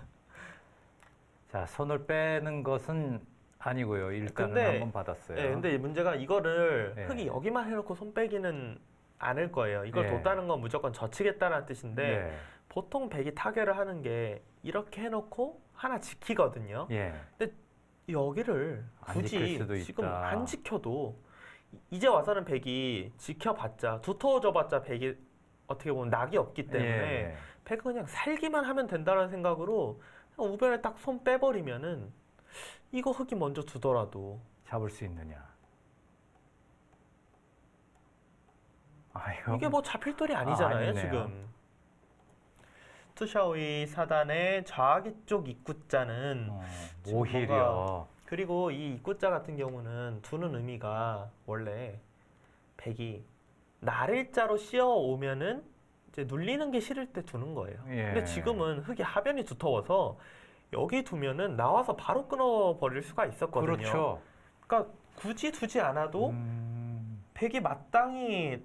자, 손을 빼는 것은 아니고요. 일단은 근데, 한번 받았어요. 네, 근데 문제가 이거를 네. 흑이 여기만 해놓고 손 빼기는 않을 거예요. 이걸 네. 뒀다는 건 무조건 젖히겠다는 뜻인데 네. 보통 백이 타결을 하는 게 이렇게 해놓고 하나 지키거든요. 예. 여기를 안 지킬 굳이 수도 지금 있다. 안 지켜도 이제 와서는 백이 지켜봤자 두터워져봤자 백이 어떻게 보면 낙이 없기 때문에 예. 백은 그냥 살기만 하면 된다는 생각으로 그냥 우변에 딱 손 빼버리면은 이거 흑이 먼저 두더라도 잡을 수 있느냐? 아이고. 이게 뭐 잡힐 돌이 아니잖아요. 아니네요. 지금 투샤오이 사단의 좌기 쪽 입구자는 지금 오히려 그리고 이 입구자 같은 경우는 두는 의미가 원래 백이 날일자로 씌어 오면은 이제 눌리는 게 싫을 때 두는 거예요. 예. 근데 지금은 흙이 하변이 두터워서 여기 두면은 나와서 바로 끊어버릴 수가 있었거든요. 그렇죠. 그러니까 굳이 두지 않아도 백이 마땅히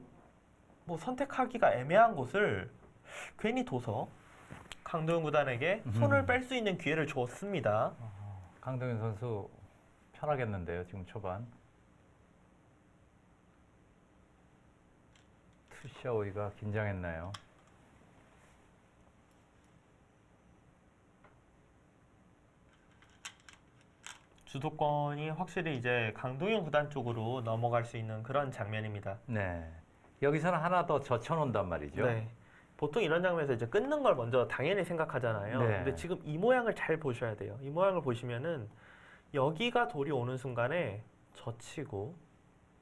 뭐 선택하기가 애매한 곳을 괜히 둬서 강도현 구단에게 손을 뺄 수 있는 기회를 줬습니다. 강동윤 선수 편하겠는데요, 지금 초반. 투샤오이가 긴장했나요? 주도권이 확실히 이제 강동현 구단 쪽으로 넘어갈 수 있는 그런 장면입니다. 네. 여기서는 하나 더 젖혀놓는단 말이죠. 네. 보통 이런 장면에서 이제 끊는 걸 먼저 당연히 생각하잖아요. 네. 근데 지금 이 모양을 잘 보셔야 돼요. 이 모양을 보시면은 여기가 돌이 오는 순간에 젖히고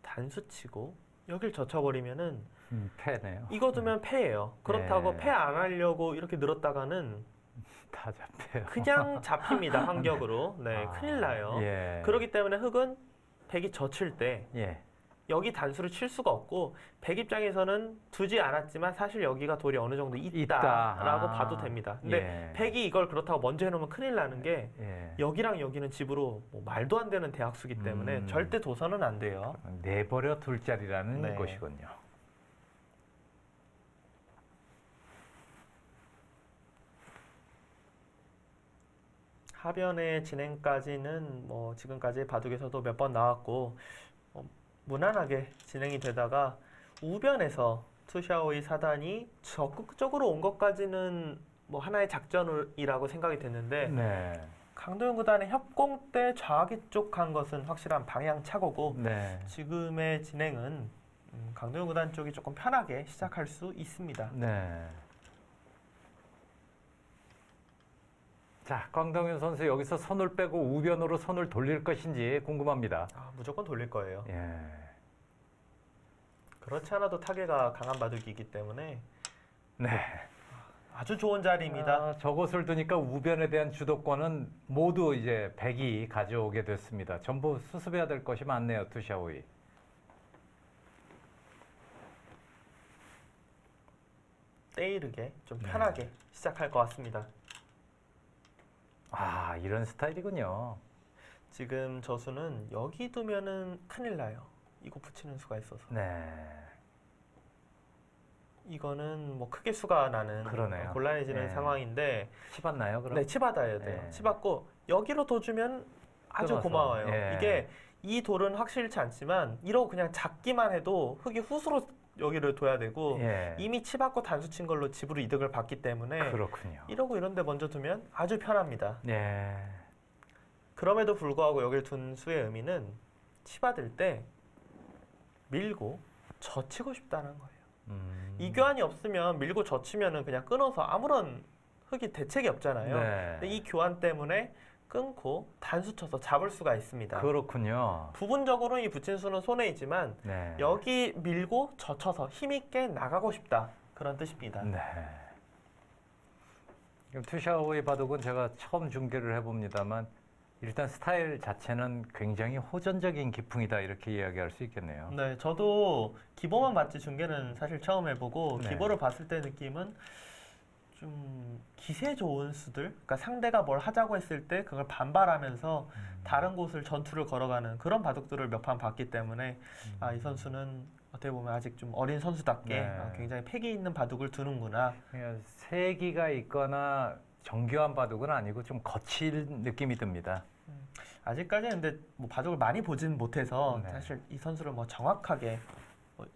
단수치고 여길 젖혀버리면은 패네요. 이거 두면 패예요. 그렇다고 네. 패 안 하려고 이렇게 늘었다가는 다 잡혀요. 그냥 잡힙니다. 환격으로. 네, 아, 큰일 나요. 예. 그렇기 때문에 흑은 백이 젖힐 때 예. 여기 단수를 칠 수가 없고 백 입장에서는 두지 않았지만 사실 여기가 돌이 어느 정도 있다라고 있다. 봐도 됩니다. 근데 예. 백이 이걸 그렇다고 먼저 해놓으면 큰일 나는 게 예. 여기랑 여기는 집으로 뭐 말도 안 되는 대학수기 때문에 절대 둬서는 안 돼요. 내버려 둘 자리라는 네. 것이군요. 하변의 진행까지는 뭐 지금까지 바둑에서도 몇 번 나왔고 무난하게 진행이 되다가 우변에서 투샤오의 사단이 적극적으로 온 것까지는 뭐 하나의 작전이라고 생각이 됐는데 네. 강도현 구단의 협공 때 좌기 쪽 간 것은 확실한 방향 착오고 네. 지금의 진행은 강도현 구단 쪽이 조금 편하게 시작할 수 있습니다. 네. 자, 강동윤 선수 여기서 손을 빼고 우변으로 손을 돌릴 것인지 궁금합니다. 무조건 돌릴 거예요. 예. 그렇지 않아도 타겟가 강한 바둑이기 때문에 네. 아주 좋은 자리입니다. 아, 저것을 두니까 우변에 대한 주도권은 모두 이제 백이 가져오게 됐습니다. 전부 수습해야 될 것이 많네요, 투샤오이. 때이르게 좀 네. 편하게 시작할 것 같습니다. 아, 이런 스타일이군요. 지금 저수는 여기 두면은 큰일 나요. 이거 붙이는 수가 있어서. 네. 이거는 뭐 크게 수가 나는 그러네요. 곤란해지는 네. 상황인데 치받나요, 그럼? 네, 치받아야 돼요. 네. 치받고 여기로 둬주면 아주 끊어서. 고마워요. 예. 이게 이 돌은 확실치 않지만 이러고 그냥 잡기만 해도 흙이 후수로 여기를 둬야 되고 예. 이미 치받고 단수 친 걸로 집으로 이득을 받기 때문에 그렇군요. 이러고 이런 데 먼저 두면 아주 편합니다. 예. 그럼에도 불구하고 여기를 둔 수의 의미는 치받을 때 밀고 젖히고 싶다는 거예요. 이 교환이 없으면 밀고 젖히면은 그냥 끊어서 아무런 흙이 대책이 없잖아요. 네. 근데 이 교환 때문에 끊고 단수 쳐서 잡을 수가 있습니다. 그렇군요. 부분적으로는 이 붙인 수는 손해이지만 네. 여기 밀고 젖혀서 힘있게 나가고 싶다. 그런 뜻입니다. 네. 그럼 투샤오의 바둑은 제가 처음 중계를 해봅니다만 일단 스타일 자체는 굉장히 호전적인 기풍이다 이렇게 이야기할 수 있겠네요. 네, 저도 기보만 봤지 중계는 사실 처음 해보고 네. 기보를 봤을 때 느낌은 좀 기세 좋은 수들, 그러니까 상대가 뭘 하자고 했을 때 그걸 반발하면서 다른 곳을 전투를 걸어가는 그런 바둑들을 몇 판 봤기 때문에 이 선수는 어떻게 보면 아직 좀 어린 선수답게 네. 굉장히 패기 있는 바둑을 두는구나. 그냥 세기가 있거나 정교한 바둑은 아니고 좀 거칠 느낌이 듭니다. 아직까지는 근데 뭐 바둑을 많이 보진 못해서 네. 사실 이 선수를 뭐 정확하게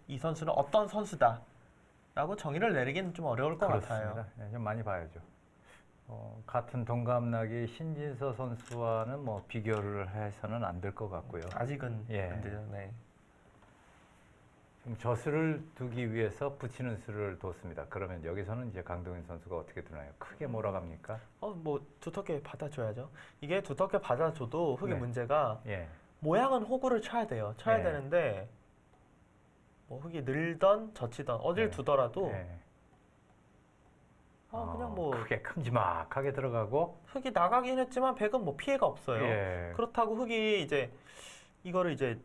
이 선수는 어떤 선수다라고 정의를 내리기는 좀 어려울 것 같아요. 그렇습니다. 네, 좀 많이 봐야죠. 같은 동갑나기 신진서 선수와는 뭐 비교를 해서는 안 될 것 같고요. 아직은 예. 안 되죠. 네. 좀 저수를 두기 위해서 붙이는 수를 뒀습니다. 그러면 여기서는 이제 강동윤 선수가 어떻게 두나요? 크게 몰아갑니까? 뭐 두텁게 받아줘야죠. 이게 두텁게 받아줘도 흙의 네. 문제가 예. 모양은 호구를 쳐야 돼요. 쳐야 네. 되는데 뭐 흙이 늘던 젖히던 어딜 네. 두더라도 예. 그냥 뭐 크게 큼지막하게 들어가고 흙이 나가긴 했지만 백은 뭐 피해가 없어요. 예. 그렇다고 흙이 이제 이거를 이제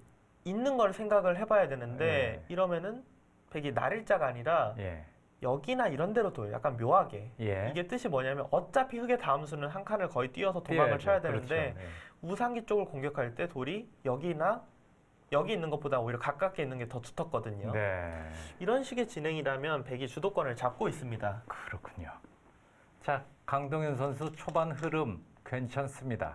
있는 걸 생각을 해봐야 되는데 예. 이러면은 백이 날일자가 아니라 예. 여기나 이런 데로 둬요. 약간 묘하게. 예. 이게 뜻이 뭐냐면 어차피 흑의 다음 수는 한 칸을 거의 띄어서 도망을 뛰어야죠. 쳐야 되는데 그렇죠. 예. 우상기 쪽을 공격할 때 돌이 여기나 여기 있는 것보다 오히려 가깝게 있는 게 더 두텁거든요. 네. 이런 식의 진행이라면 백이 주도권을 잡고 있습니다. 그렇군요. 자, 강동현 선수 초반 흐름 괜찮습니다.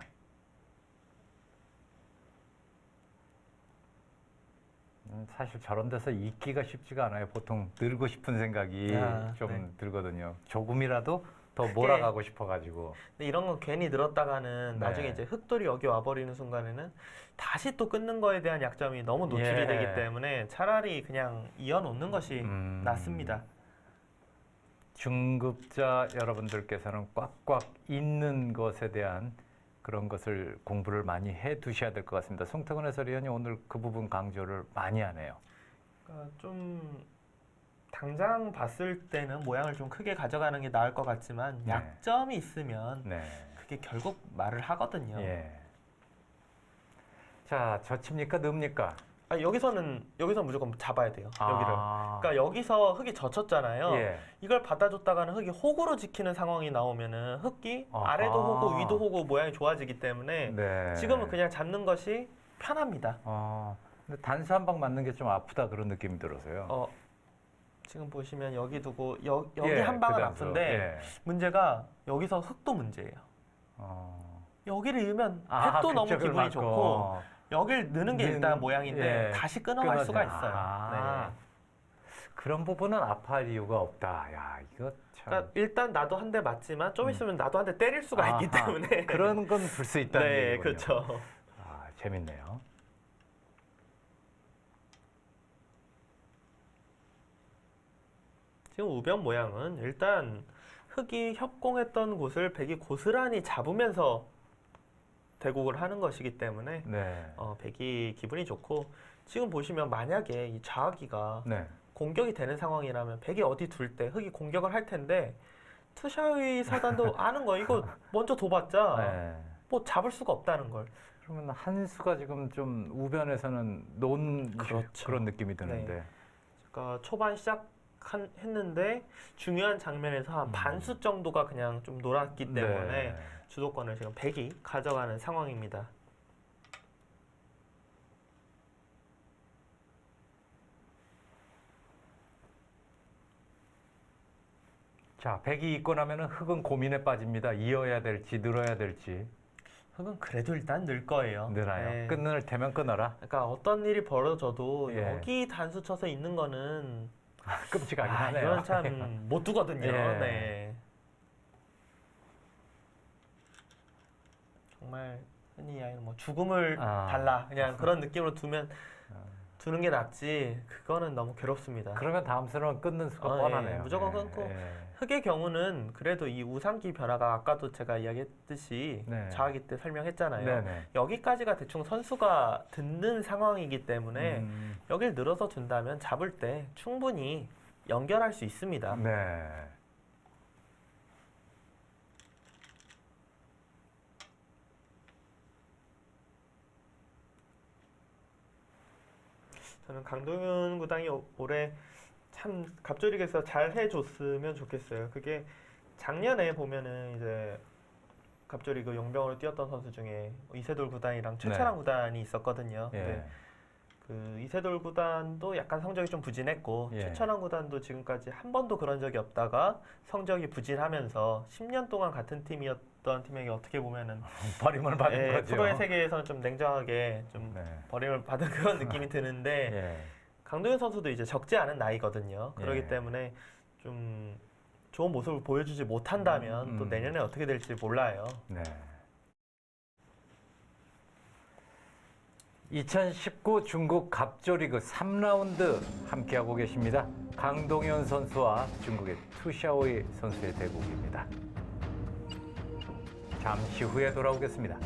사실 저런 데서 있기가 쉽지가 않아요. 보통 늘고 싶은 생각이 좀 네. 들거든요. 조금이라도 더 몰아가고 싶어가지고. 근데 이런 건 괜히 늘었다가는 네. 나중에 이제 흑돌이 여기 와버리는 순간에는 다시 또 끊는 거에 대한 약점이 너무 노출이 예. 되기 때문에 차라리 그냥 이어놓는 것이 낫습니다. 중급자 여러분들께서는 꽉꽉 있는 것에 대한 그런 것을 공부를 많이 해 두셔야 될 것 같습니다. 송태근 해설위원이 오늘 그 부분 강조를 많이 하네요. 그러니까 좀 당장 봤을 때는 모양을 좀 크게 가져가는 게 나을 것 같지만 네. 약점이 있으면 네. 그게 결국 말을 하거든요. 예. 자, 젖힙니까? 넣습니까? 여기서는 무조건 잡아야 돼요. 여기를. 아, 그러니까 여기서 흑이 젖혔잖아요. 예. 이걸 받아줬다가는 흑이 호구로 지키는 상황이 나오면은 흑이 아하. 아래도 호구, 위도 호구 모양이 좋아지기 때문에 네. 지금은 그냥 잡는 것이 편합니다. 근데 단수 한 방 맞는 게 좀 아프다 그런 느낌이 들어서요. 지금 보시면 여기 두고 여기 예, 한 방은 그 단수. 아픈데 예. 문제가 여기서 흑도 문제예요. 여기를 잃으면 백도 너무 그쪽을 기분이 맞고. 좋고 여길 넣는 게 일단 모양인데 예, 다시 끊어갈 수가 끊어져. 있어요. 네. 그런 부분은 아파할 이유가 없다. 야, 이거 참. 그러니까 일단 나도 한 대 맞지만 좀 있으면 나도 한 대 때릴 수가 있기 아하, 때문에 그런 건 불 수 있다는 네, 얘기군요. 그렇죠. 재밌네요. 지금 우변 모양은 일단 흑이 협공했던 곳을 백이 고스란히 잡으면서 대국을 하는 것이기 때문에 네. 백이 기분이 좋고 지금 보시면 만약에 이 좌기가 네. 공격이 되는 상황이라면 백이 어디 둘 때 흑이 공격을 할 텐데 투샤의 사단도 아는 거 이거 먼저 둬봤자 네. 뭐 잡을 수가 없다는 걸. 그러면 한 수가 지금 좀 우변에서는 논 그렇죠. 그런 느낌이 드는데. 그러니까 초반 시작했는데 중요한 장면에서 한 반수 정도가 그냥 좀 놀았기 때문에 네. 주도권을 지금 백이 가져가는 상황입니다. 자, 백이 있고 나면은 흑은 고민에 빠집니다. 이어야 될지 늘어야 될지. 흑은 그래도 일단 늘 거예요. 늘어요. 네. 끊을 테면 끊어라. 그러니까 어떤 일이 벌어져도 예. 여기 단수 쳐서 있는 거는 끔찍하긴 하네요. 이건 참 못 두거든요. 예. 네. 정말 흔히 이야기하는 뭐 죽음을 달라 그냥 그런 느낌으로 두는 게 낫지. 그거는 너무 괴롭습니다. 그러면 다음 수는 끊는 수가 예, 뻔하네요. 무조건 끊고. 흑의 경우는 그래도 이 우상기 변화가 아까도 제가 이야기했듯이 네. 좌기 때 설명했잖아요. 네네. 여기까지가 대충 선수가 듣는 상황이기 때문에 여길 늘어서 둔다면 잡을 때 충분히 연결할 수 있습니다. 네. 저는 강동윤 구단이 올해 참 갑조리에서 잘 해줬으면 좋겠어요. 그게 작년에 보면은 이제 갑조리그 용병으로 뛰었던 선수 중에 이세돌 구단이랑 최철환 구단이 있었거든요. 예. 근데 그 이세돌 구단도 약간 성적이 좀 부진했고 예. 최철환 구단도 지금까지 한 번도 그런 적이 없다가 성적이 부진하면서 10년 동안 같은 팀이었던 팀에게 어떻게 보면은 버림을 받은 예, 거죠. 프로의 세계에서는 좀 냉정하게 좀 네. 버림을 받은 그런 느낌이 드는데 예. 강동현 선수도 이제 적지 않은 나이거든요. 그렇기 예. 때문에 좀 좋은 모습을 보여주지 못한다면 또 내년에 어떻게 될지 몰라요. 네. 2019 중국 갑조리그 3라운드 함께하고 계십니다. 강동현 선수와 중국의 투샤오이 선수의 대국입니다. 잠시 후에 돌아오겠습니다.